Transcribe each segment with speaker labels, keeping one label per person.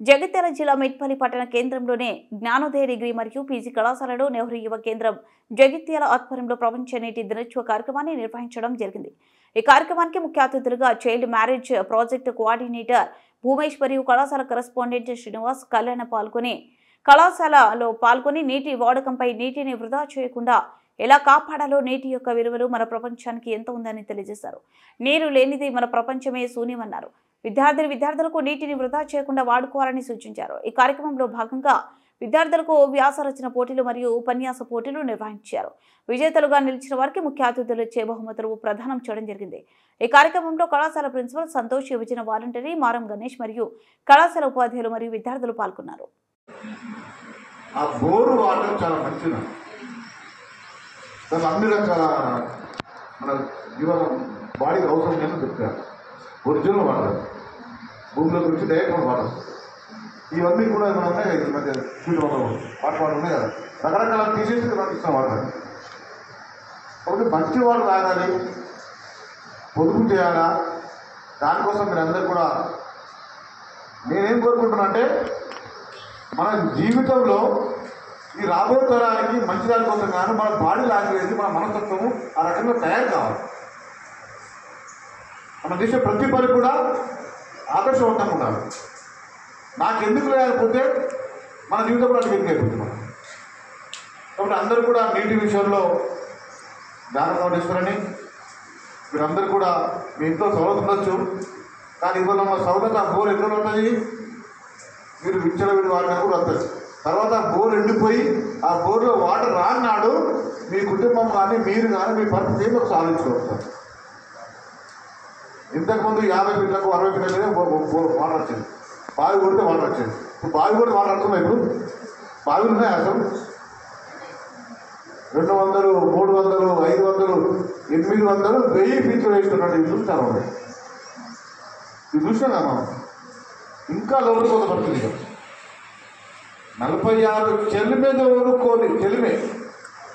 Speaker 1: జగిత్యాల జిల్లా మెట్పల్లి పట్టణ కేంద్రంలోనే జ్ఞానోదయ డిగ్రీ మరియు పీజీ కళాశాలలో నెహ్రూ యువ కేంద్రం జగిత్యాల ఆధ్వర్యంలో ప్రపంచ నీటి దినోత్సవ కార్యక్రమాన్ని నిర్వహించడం జరిగింది. ఈ కార్యక్రమానికి ముఖ్య అతిథులుగా child marriage project coordinator Bhoomesh మరియు కళాశాల కరెస్పాండెంట్ శ్రీనివాస్ కళ్యాణ కళాశాలలో పాల్గొని నీటి వాడకంపై నీటిని వృధా చేయకుండా ఎలా కాపాడాలో, నీటి యొక్క విలువలు మన ప్రపంచానికి ఎంత ఉందని తెలియజేశారు. నీరు లేనిది మన ప్రపంచమే శూన్యమన్నారు. విద్యార్థులకు నీటిని వృధా చేయకుండా వాడుకోవాలని సూచించారు. ఈ కార్యక్రమంలో భాగంగా విద్యార్థులకు వ్యాస రచన పోటీలు మరియు ఉపన్యాస పోటీలు నిర్వహించారు. విజేతలుగా నిలిచిన వారికి ముఖ్య అతిథులు ఇచ్చే బహుమతులు ప్రదానం చేయడం జరిగింది. ఈ కార్యక్రమంలో కళాశాల ప్రిన్సిపల్ సంతోష్, యువజన వాలంటీరీ మారం గణేష్ మరియు కళాశాల ఉపాధ్యాయులు మరియు విద్యార్థులు పాల్గొన్నారు.
Speaker 2: అన్ని రకాల మన జీవన బాడీకి అవసరం లేని చెప్తారు. ఒరిజినల్ వాటర్, భూమిలో గురించి డైరెక్ట్ వాటర్, ఇవన్నీ కూడా ఏమైనా ఉన్నాయి కదా. ఈ మధ్య స్వీట్ వాటర్ ఉన్నాయి కదా, రకరకాల తీసేసి మనకి ఇస్తాం వాటర్. కాబట్టి మంచి వాటర్ తాగాలి, పొదుపు చేయాలా. దానికోసం మీరు అందరూ కూడా నేనేం కోరుకుంటున్నా అంటే, మన జీవితంలో ఈ రాబోయే తరానికి మంచి దాని కోసం కానీ మన బాడీ లాంగ్వేజ్, మన మనస్తత్వము ఆ రకంగా తయారు కావాలి. మనం చేసే ప్రతి పని కూడా ఆదర్శవంతంగా ఉండాలి. నాకెందుకు లేకపోతే మన జీవితం కూడా ఎందుకు అయిపోతుంది మనం. కాబట్టి అందరూ కూడా నీటి విషయంలో జాగ్రత్త తీసుకురండి. మీరందరూ కూడా మీ ఇంట్లో సౌలత ఉండొచ్చు, కానీ ఇవాళ మన సౌలత బోర్ ఎక్కడ ఉంటుంది, మీరు విచ్చలవిడి వాడినా కూడా వస్తుంది. తర్వాత బోర్ ఎండిపోయి ఆ బోర్లో వాటర్ రాన్నాడు మీ కుటుంబం కానీ మీరు కానీ మీ పరిస్థితి ఏమో సాధించుకోవచ్చు. ఇంతకుముందు 50 ఫీట్లకు 60 ఫీట్లకే వాటర్ వచ్చింది, బావి కొడితే వాటర్ వచ్చింది. ఇప్పుడు బావి కొడితే వాటర్ వస్తున్నాయి. ఇప్పుడు బావిలు ఉన్నాయి అసలు 200, 300, 500, 800, 1000 ఫీట్లు వేస్తున్నట్టు ఇది చూస్తాను. ఇది చూసినా మనం ఇంకా లోపలికి ఒక పరిస్థితి. 46 చెల్లి మీద ఊరుకొని చెల్లిమే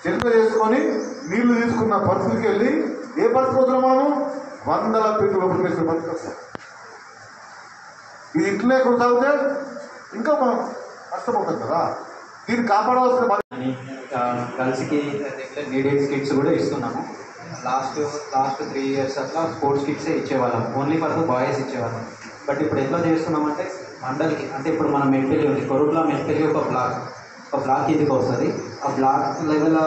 Speaker 2: చేసుకొని నీళ్లు తీసుకున్న పరిస్థితికి వెళ్ళి ఏ పరిస్థితి వస్తున్నాం మనము 100 ఫీట్లు లోపలికి వేసిన పరిస్థితి వస్తాం. ఇది ఇట్లే కొనసాగితే ఇంకా మనం కష్టపడుతుంది కదా. దీన్ని కాపాడవలసిన
Speaker 3: గర్ల్స్కి నీడెడ్ కిట్స్ కూడా ఇస్తున్నాము. లాస్ట్ 3 years అట్లా స్పోర్ట్స్ కిట్సే ఇచ్చేవాళ్ళం, ఓన్లీ ఫర్ ద బాయ్స్ ఇచ్చేవాళ్ళం. బట్ ఇప్పుడు ఎట్లా చేస్తున్నామంటే మండల్కి, అంటే ఇప్పుడు మన మెట్పల్లి ఉంది, కొరుట్ల మెట్పల్లి ఒక బ్లాక్ కిందకి వస్తుంది. ఆ బ్లాక్ లెవెల్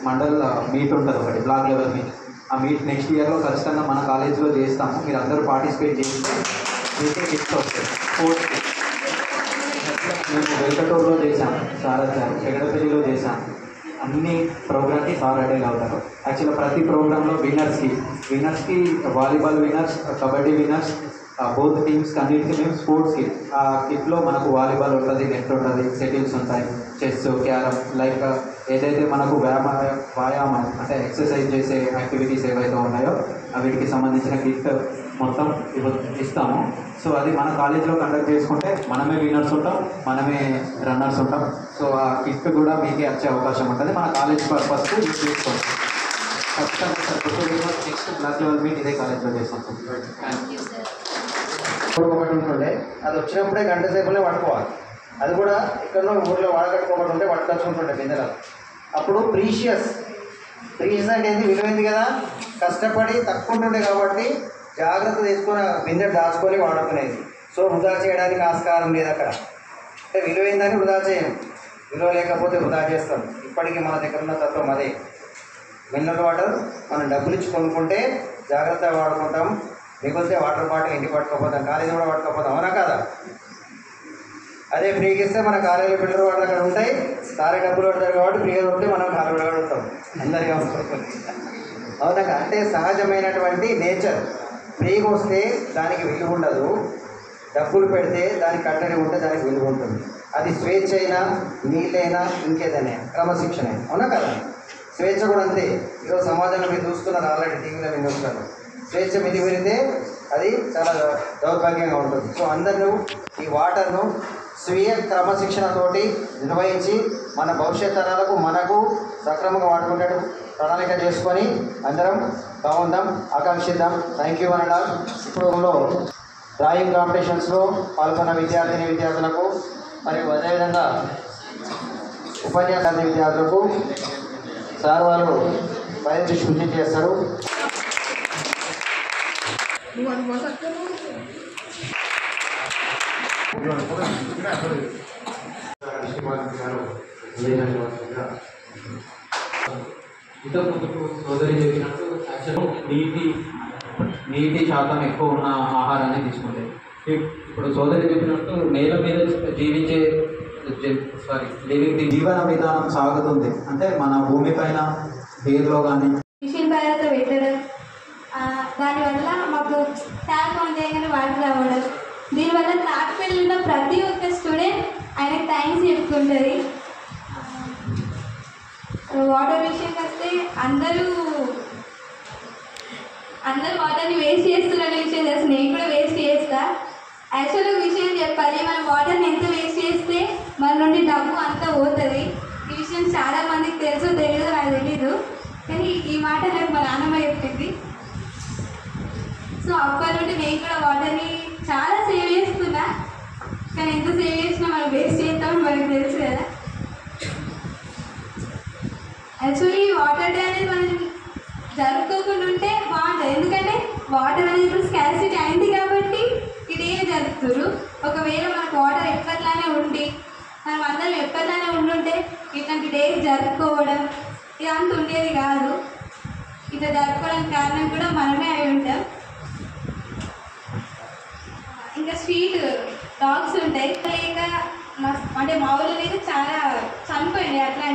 Speaker 3: మండల్ మీట్ ఉంటుంది ఒకటి, బ్లాక్ లెవెల్ మీట్. ఆ మీట్ నెక్స్ట్ ఇయర్లో ఖచ్చితంగా మన కాలేజీలో చేస్తాము. మీరు అందరూ పార్టిసిపేట్ చేస్తే మీకే గిఫ్ట్స్ వస్తాయి. స్పోర్ట్స్ కిట్ మేము వెల్కటూరులో చేశాము, ఎగడపల్లిలో చేశాము. అన్ని ప్రోగ్రామ్కి సార్ అటెండ్ అవుతారు. యాక్చువల్గా ప్రతి ప్రోగ్రాంలో విన్నర్స్కి volleyball winners, kabaddi winners, both టీమ్స్కి అన్నిటికీ మేము స్పోర్ట్స్ కిట్. ఆ కిట్లో మనకు వాలీబాల్ ఉంటుంది, నెట్ ఉంటుంది, షటిల్స్ ఉంటాయి, చెస్, క్యారమ్, లైక్ ఏదైతే మనకు వ్యాయామం అంటే ఎక్సర్సైజ్ చేసే యాక్టివిటీస్ ఏవైతే ఉన్నాయో వీటికి సంబంధించిన కిట్ మొత్తం ఇస్తాము. సో అది మన కాలేజీలో కండక్ట్ చేసుకుంటే మనమే విన్నర్స్ ఉంటాం, మనమే రన్నర్స్ ఉంటాం. సో ఆ కిట్ కూడా మీకే వచ్చే అవకాశం ఉంటుంది. మన కాలేజ్ పర్పస్కి యూజ్ చేసుకోండి. ఖచ్చితంగా నెక్స్ట్ బ్లాక్ లెవెల్ మీట్ ఇదే కాలేజ్లో చేసుకుంటాం.
Speaker 4: ఉంటుండే అది వచ్చినప్పుడే గంట సేపులే పట్టుకోవాలి. అది కూడా ఎక్కడో ఊళ్ళో వాడకట్టుకోబడి ఉంటే పట్టుకొచ్చుకుంటుండే బిందెలు. అప్పుడు ప్రీషియస్ అంటే ఏంటి, విలువైంది కదా, కష్టపడి తక్కువ ఉంటుండే కాబట్టి జాగ్రత్త తీసుకొని బిందె దాచుకొని వాడుకునేది. సో వృధా చేయడానికి ఆస్కారం లేదు అక్కడ. అంటే విలువైందని వృధా చేయం, విలువ లేకపోతే వృధా చేస్తాం. ఇప్పటికీ మన దగ్గర ఉన్న తత్వం అదే. మినరల్ వాటర్ మనం డబ్బులు ఇచ్చి కొనుక్కుంటే జాగ్రత్తగా వాడుకుంటాం, మిగిలితే వాటర్ బాటిల్ ఇంటికి పట్టుకోపోతాం, కాలేజీ కూడా పట్టుకోపోతాం. అవునా కదా? అదే ఫ్రీగా ఇస్తే మన కాలేజీలో ఫిల్టర్ వాటర్ అక్కడ ఉంటాయి, సారే డబ్బులు పడతారు కాబట్టి ఫ్రీగా ఉంటే మనం కాలు పడగలుగుతాం అందరికీ అవసరం. అవునా? అంటే సహజమైనటువంటి నేచర్. ఫ్రీగా వస్తే దానికి విలువ ఉండదు, డబ్బులు పెడితే దానికి కట్టడి ఉంటే దానికి విలువ ఉంటుంది. అది స్వేచ్ఛ అయినా, నీళ్ళైనా, ఇంకేదైనా, క్రమశిక్షణ అయినా. అవునా కదా? స్వేచ్ఛ కూడా అంతే. ఈరోజు సమాజంలో మీరు చూస్తున్నారు, ఆల్రెడీ టీవీలో మీరు చూస్తారు. స్వేచ్ఛ మితిమీరితే అది చాలా దౌర్భాగ్యంగా ఉంటుంది. సో అందరూ ఈ వాటర్ను స్వీయ క్రమశిక్షణతోటి నిర్వహించి మన భవిష్యత్ తరాలకు మనకు సక్రమంగా వాడుకునేట్టు ప్రణాళిక చేసుకొని అందరం బాగుందాం, ఆకాంక్షిద్దాం. Thank you అనడా. ఇప్పుడు డ్రాయింగ్ కాంపిటీషన్స్లో పాల్గొన్న విద్యార్థులకు మరియు అదేవిధంగా ఉపన్యాస విద్యార్థులకు సార్ వాళ్ళు పైన సూచన చేస్తారు.
Speaker 3: ఇంతకుముందుకు సోదరి చెప్పినట్టు యాక్చువల్ నీటి శాతం ఎక్కువ ఉన్న ఆహారాన్ని తీసుకుంటే ఇప్పుడు సోదరి చెప్పినట్టు నేల మీద జీవించే జీవన విధానం సాగుతుంది. అంటే మన భూమిపైన పేరులో కానీ
Speaker 5: మిషన్ భైరతో పెట్టడం, దానివల్ల మాకు ట్యాంక్ ఆన్ చేయగానే వాటర్ రావడం, దీనివల్ల తాటిపల్లి ఉన్న ప్రతి ఒక్క స్టూడెంట్ ఆయనకు థ్యాంక్స్ చెప్పుకుంటుంది. వాటర్ విషయంకి వస్తే అందరూ వాటర్ని వేస్ట్ చేస్తున్న విషయం తెలుసు. నేను కూడా వేస్ట్ చేస్తా. యాక్చువల్గా విషయం చెప్పాలి, మనం వాటర్ని ఎంత వేస్ట్ చేస్తే మన నుండి డబ్బు అంతా పోతుంది. ఈ విషయం చాలా మందికి తెలుసో తెలియదో నాకు తెలీదు, కానీ ఈ మాట నాకు మా నాన్నమ్మ చెప్పింది. సో అప్పటి నుండి నేను కూడా వాటర్ని చాలా సేవ్ చేస్తున్నా. కానీ ఎంత సేవ్ చేసినా మనం వేస్ట్ చేస్తామని మనకు తెలుసు కదా. యాక్చువల్లీ వాటర్ డే అనేది మనం జరుపుకోకుండా ఉంటే బాగుంటుంది. ఎందుకంటే వాటర్ అనేది ఇప్పుడు స్కార్సిటీ అయింది కాబట్టి ఈ డే జరుపుతారు. ఒకవేళ మనకు వాటర్ ఎప్పట్లానే ఉండి మనం అందరం ఎప్పట్లానే ఉండుంటే ఇట్లాంటి డేస్ జరుపుకోవడం ఇదంతా ఉండేది కాదు. ఇట్లా జరుపుకోవడానికి కారణం కూడా మనమే అయి ఉంటాం. ఇంకా స్ట్రీట్ డాగ్స్ ఉంటాయి లేక అంటే మా ఊళ్ళో అయితే చాలా చనిపోయింది అట్లా.